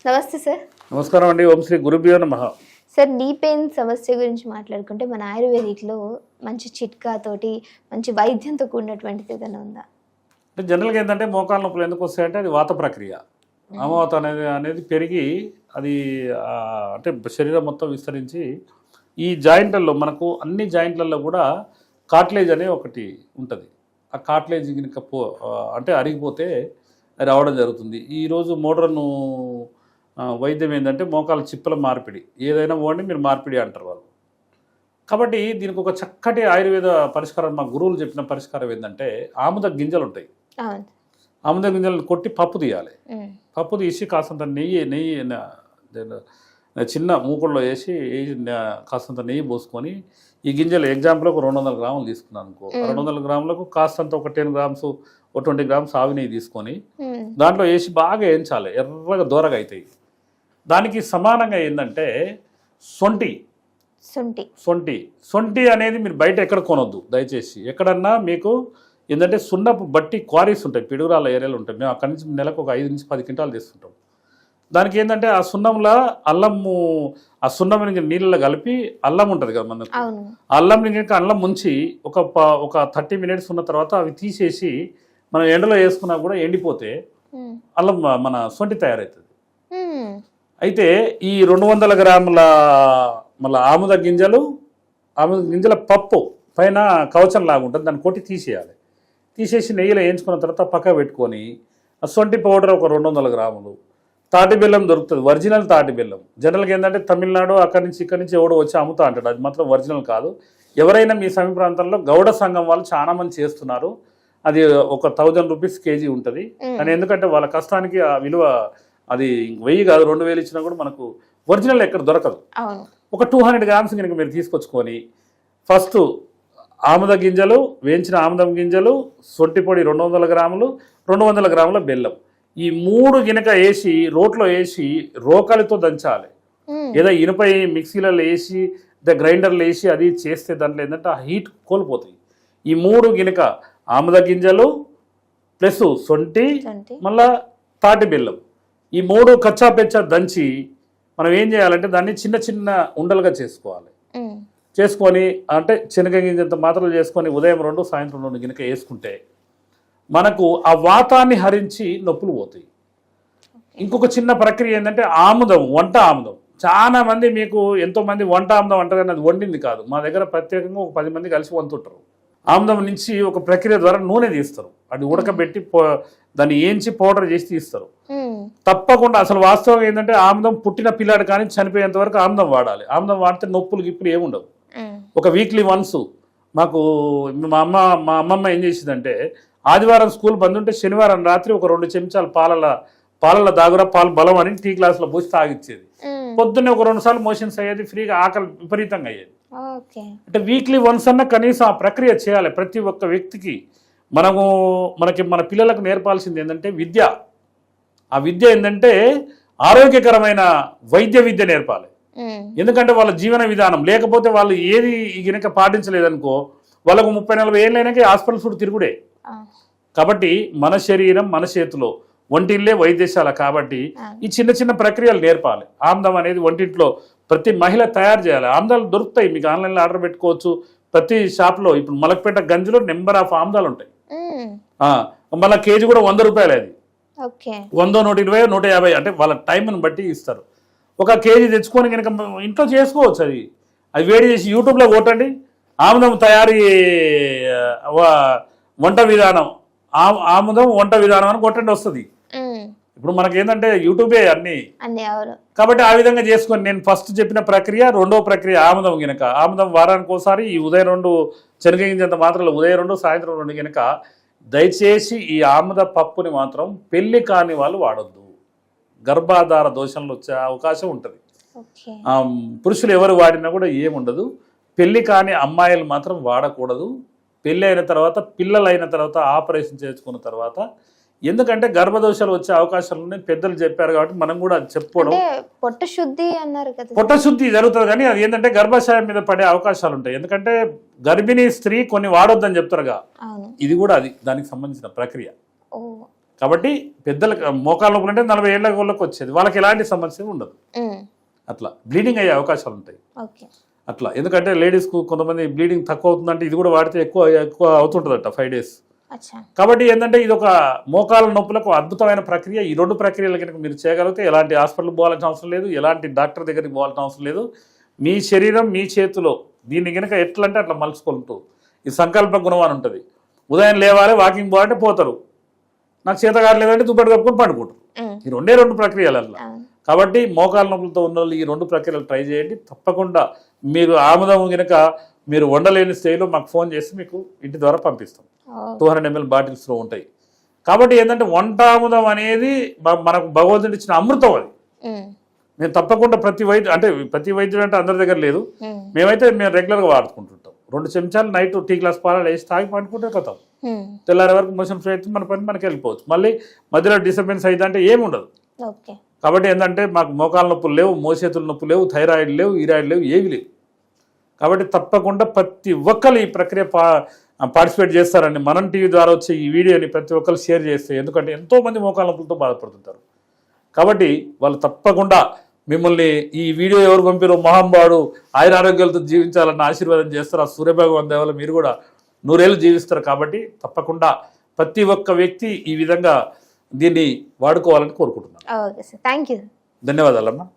నమస్తే సార్. నమస్కారం అండి. ఓం శ్రీ గురుభ్యో నమః. సార్, నీ పెయిన్ సమస్య గురించి మాట్లాడుకుంటే మన ఆయుర్వేదిక్లో మంచి చిట్కాతోటి మంచి వైద్యంతో కూడినటువంటిది ఏదైనా ఉందా? అంటే జనరల్గా ఏంటంటే మోకాళ్ళ నొప్పులు ఎందుకు వస్తాయంటే అది వాత ప్రక్రియ. ఆమవాతం అనేది పెరిగి అది అంటే శరీరం మొత్తం విస్తరించి ఈ జాయింట్లలో మనకు అన్ని జాయింట్లలో కూడా కార్టిలేజ్ అనే ఒకటి ఉంటుంది. ఆ కార్టిలేజ్ కనుక అంటే అరిగిపోతే అది రావడం జరుగుతుంది. ఈరోజు మోడర్న్ వైద్యం ఏంటంటే మోకాల చిప్పల మార్పిడి, ఏదైనా పోండి మీరు మార్పిడి అంటారు వాళ్ళు. కాబట్టి దీనికి ఒక చక్కటి ఆయుర్వేద పరిష్కారం మా గురువులు చెప్పిన పరిష్కారం ఏంటంటే ఆముద గింజలు ఉంటాయి. ఆముద గింజలను కొట్టి పప్పు తీయాలి. పప్పు తీసి కాసంత నెయ్యి చిన్న మూకుడులో వేసి కాసంత నెయ్యి పోసుకొని ఈ గింజలు ఎగ్జాంపుల్ ఒక 200 గ్రాములు తీసుకున్నాను అనుకో, 200 గ్రాములకు కాస్తంత ఒక 10 గ్రామ్స్ ఒక 20 గ్రామ్స్ ఆవు నెయ్యి తీసుకొని దాంట్లో వేసి బాగా వేయించాలి, ఎర్రగా దూరగా అవుతాయి. దానికి సమానంగా ఏంటంటే సొంటి అనేది మీరు బయట ఎక్కడ కొనొద్దు దయచేసి. ఎక్కడన్నా మీకు ఏంటంటే సున్నపు బట్టి క్వారీస్ ఉంటాయి, పిడుగురాళ్ళ ఏరియాలు ఉంటాయి. మేము అక్కడి నుంచి నెలకు ఒక 5 నుంచి 10 క్వింటాలు తీసుకుంటాం. దానికి ఏంటంటే ఆ సున్నంలో అల్లము, ఆ సున్నం నీళ్ళలో కలిపి అల్లం ఉంటుంది కదా మనకు, అల్లం ఇంకా అల్లం ముంచి ఒక 30 మినిట్స్ ఉన్న తర్వాత అవి తీసేసి మనం ఎండలో వేసుకున్నా కూడా ఎండిపోతే అల్లం మన సొంటి తయారవుతుంది. అయితే ఈ 200 గ్రాముల మళ్ళీ ఆముద గింజల పప్పు పైన కవచం లాగా ఉంటుంది, దాన్ని కొట్టి తీసేయాలి. తీసేసి నెయ్యిలో వేయించుకున్న తర్వాత పక్క పెట్టుకొని ఆ సొంటి పౌడర్ ఒక 200 గ్రాములు, తాటి బెల్లం దొరుకుతుంది, ఒరిజినల్ తాటి బెల్లం. జనరల్గా ఏంటంటే తమిళనాడు అక్కడి నుంచి ఎవడో వచ్చి అమ్ముతా అంటాడు, అది మాత్రం ఒరిజినల్ కాదు. ఎవరైనా మీ సమీప ప్రాంతంలో గౌడ సంఘం వాళ్ళు చాలా మంది చేస్తున్నారు. అది ఒక 1000 రూపీస్ కేజీ ఉంటుంది. కానీ ఎందుకంటే వాళ్ళ కష్టానికి ఆ విలువ అది 1000 కాదు 2000 ఇచ్చినా కూడా మనకు ఒరిజినల్ ఎక్కడ దొరకదు. ఒక 200 గ్రామ్స్ కనుక మీరు తీసుకొచ్చుకొని ఫస్ట్ ఆముద గింజలు, వేయించిన ఆముదం గింజలు, సొంటి పొడి 200 గ్రాములు, 200 గ్రాముల బెల్లం, ఈ 3 గినక వేసి రోట్లో వేసి రోకలితో దంచాలి. ఏదో ఇనుపై మిక్సీలలో వేసి గ్రైండర్లు వేసి అది చేస్తే దాంట్లో ఏంటంటే ఆ హీట్ కోల్పోతాయి. ఈ 3 గినక ఆముద గింజలు ప్లస్ సొంటి మళ్ళా తాటి బెల్లం, ఈ 3 కచ్చా పెచ్చా దంచి మనం ఏం చేయాలంటే దాన్ని చిన్న చిన్న ఉండలుగా చేసుకోవాలి. చేసుకొని అంటే శనగగింజంత మాత్రలు చేసుకొని ఉదయం 2 సాయంత్రం 2 గినక వేసుకుంటే మనకు ఆ వాతాన్ని హరించి నొప్పులు పోతాయి. ఇంకొక చిన్న ప్రక్రియ ఏంటంటే వంట ఆముదం. చాలా మంది మీకు ఎంతోమంది వంట ఆముదం అంటారు కానీ అది వండింది కాదు. మా దగ్గర ప్రత్యేకంగా ఒక 10 మంది కలిసి వంతుంటారు. ఆముదం నుంచి ఒక ప్రక్రియ ద్వారా నూనె తీస్తారు, అది ఉడకబెట్టి దాన్ని ఏంచి పౌడర్ చేసి తీస్తారు. తప్పకుండా అసలు వాస్తవం ఏంటంటే ఆముదం పుట్టిన పిల్లాడు కానీ చనిపోయేంత వరకు ఆముదం వాడాలి. ఆముదం వాడితే నొప్పులు గిప్పులు ఏముండవు. ఒక వీక్లీ వన్స్ మాకు మా అమ్మమ్మ ఏం చేసిందంటే ఆదివారం స్కూల్ బంద్ ఉంటే శనివారం రాత్రి ఒక 2 చెంచాలు పాలల దాగురా పాలు బలం అని టీ గ్లాసులో పోసి తాగిచ్చేది. పొద్దున్నే ఒక 2 సార్లు మోషన్స్ అయ్యేది, ఫ్రీగా ఆకలి విపరీతంగా అయ్యేది. అంటే వీక్లీ వన్స్ అన్న కనీసం ఆ ప్రక్రియ చేయాలి ప్రతి ఒక్క వ్యక్తికి. మనకి మన పిల్లలకు నేర్పాల్సింది ఏంటంటే విద్య. ఆ విద్య ఏంటంటే ఆరోగ్యకరమైన వైద్య విద్య నేర్పాలి. ఎందుకంటే వాళ్ళ జీవన విధానం లేకపోతే వాళ్ళు ఏది గనక పాటించలేదనుకో వాళ్ళకు 30-40 ఏళ్ళైనాకే హాస్పిటల్ చుట్టూ తిరుగుడే. కాబట్టి మన శరీరం మన చేతిలో, వంటిల్లే వైద్యశాల. కాబట్టి ఈ చిన్న చిన్న ప్రక్రియలు నేర్పాలి. ఆముదం అనేది వంటింట్లో ప్రతి మహిళ తయారు చేయాలి. ఆముదాలు దొరుకుతాయి, మీకు ఆన్లైన్లో ఆర్డర్ పెట్టుకోవచ్చు. ప్రతి షాప్లో ఇప్పుడు మలక్పేట గంజిలో నెంబర్ ఆఫ్ ఆముదాలు ఉంటాయి. మళ్ళీ కేజీ కూడా 100 రూపాయలు. అది 100, 120, 150 అంటే వాళ్ళ టైంని బట్టి ఇస్తారు. ఒక కేజీ తెచ్చుకొని కనుక ఇంట్లో చేసుకోవచ్చు. అది వేడి చేసి యూట్యూబ్లో కొట్టండి, ఆముదం తయారీ వంట విధానం, ఆముదం వంట విధానం అని కొట్టండి, వస్తుంది. ఇప్పుడు మనకి ఏంటంటే యూట్యూబే అన్ని. కాబట్టి ఆ విధంగా చేసుకొని నేను ఫస్ట్ చెప్పిన ప్రక్రియ, 2వ ప్రక్రియ ఆముదం గినక. ఆముదం వారానికి ఒకసారి ఈ ఉదయం 2 శనగగింజంత మాత్రలు ఉదయం 2 సాయంత్రం 2 గినక. దయచేసి ఈ ఆముద పప్పుని మాత్రం పెళ్లి కాని వాళ్ళు వాడొద్దు. గర్భాధార దోషంలో వచ్చే అవకాశం ఉంటుంది. పురుషులు ఎవరు వాడినా కూడా ఏముండదు. పెళ్లి కాని అమ్మాయిలు మాత్రం వాడకూడదు. పెళ్ళి అయిన తర్వాత, పిల్లలు అయిన తర్వాత, ఆపరేషన్ చేసుకున్న తర్వాత. ఎందుకంటే గర్భదోషాలు వచ్చే అవకాశాలు ఉన్నాయి, పెద్దలు చెప్పారు కాబట్టి మనం కూడా అది చెప్పుకోవడం. పొట్ట శుద్ధి అన్నారు కదా, పొట్ట శుద్ధి జరుగుతుంది కానీ అది ఏంటంటే గర్భాశయం మీద పడే అవకాశాలు ఉంటాయి. ఎందుకంటే గర్భిణీ స్త్రీ కొన్ని వాడొద్దని చెప్తారుగా, ఇది కూడా దానికి సంబంధించిన ప్రక్రియ. కాబట్టి పెద్దలకు మోకాళ్ళ నొప్పులు అంటే 40 ఏళ్ళ వాళ్ళకి వచ్చేది, వాళ్ళకి ఎలాంటి సమస్య ఉండదు. అట్లా బ్లీడింగ్ అయ్యే అవకాశాలు ఉంటాయి ఓకే. అట్లా. ఎందుకంటే లేడీస్కు కొంతమంది బ్లీడింగ్ తక్కువ అవుతుందంటే ఇది కూడా వాడితే ఎక్కువ అవుతుంటుందట 5 days. అచ్చా. కాబట్టి ఏంటంటే ఇది ఒక మోకాళ్ళ నొప్పులకు అద్భుతమైన ప్రక్రియ. ఈ 2 ప్రక్రియలు కనుక మీరు చేయగలిగితే ఎలాంటి హాస్పిటల్ పోవాల్సిన అవసరం లేదు, ఎలాంటి డాక్టర్ దగ్గరికి పోవాల్సిన అవసరం లేదు. మీ శరీరం మీ చేతిలో దీన్ని కనుక ఎట్లా అంటే అట్లా మలుచుకుంటూ ఈ సంకల్ప గుణం అని ఉంటుంది. ఉదయం లేవాలి, వాకింగ్ పోవాలంటే పోతారు, నాకు చేత కావట్లేదంటే దుప్పటి కప్పుకొని పండుకుంటారు. ఈ 2 ప్రక్రియలు అట్లా. కాబట్టి మోకాళ్ళ నొప్పులతో ఉన్న వాళ్ళు ఈ 2 ప్రక్రియలు ట్రై చేయండి. తప్పకుండా మీరు ఆముదం కనుక మీరు వండలేని స్థాయిలో మాకు ఫోన్ చేసి మీకు ఇంటి ద్వారా పంపిస్తాం. 200 ml బాటిల్స్లో ఉంటాయి. కాబట్టి ఏంటంటే వంట ఆముదం అనేది మనకు భగవంతుడు ఇచ్చిన అమృతం. అది మేము తప్పకుండా ప్రతి వైద్యుడు అంటే అందరి దగ్గర లేదు, మేము రెగ్యులర్గా వాడుకుంటుంటాం. 2 చెంచాలు నైట్ టీ గ్లాస్ పాలు వేసి తాగి పండుకుంటే కథ తెల్లారి వరకు మోషన్ ఫ్రీ అయితే మన పని మనకి వెళ్ళిపోవచ్చు. మళ్ళీ మధ్యలో డిస్టర్బెన్స్ అయితే అంటే ఏమి ఉండదు. కాబట్టి ఏంటంటే మాకు మోకాళ్ళ నొప్పులు లేవు, మోచేతుల నొప్పులు లేవు, థైరాయిడ్ లేవు, ఈరాయిడ్ లేవు, ఏవి లేవు. కాబట్టి తప్పకుండా ప్రతి ఒక్కరు ఈ ప్రక్రియ పార్టిసిపేట్ చేస్తారని మనం టీవీ ద్వారా వచ్చే ఈ వీడియోని ప్రతి ఒక్కరు షేర్ చేస్తే, ఎందుకంటే ఎంతోమంది మోకాళ్ళ నొప్పులతో బాధపడుతుంటారు. కాబట్టి వాళ్ళు తప్పకుండా మిమ్మల్ని ఈ వీడియో ఎవరు పంపిరో మహాంబాడు ఆయురారోగ్యాలతో జీవించాలన్న ఆశీర్వాదం చేస్తారు. ఆ సూర్యభగవాన్ దేవల మీరు కూడా 100 ఏళ్ళు జీవిస్తారు. కాబట్టి తప్పకుండా ప్రతి ఒక్క వ్యక్తి ఈ విధంగా దీన్ని వాడుకోవాలని కోరుకుంటున్నాను. Okay sir, thank you. ధన్యవాదాలమ్మా.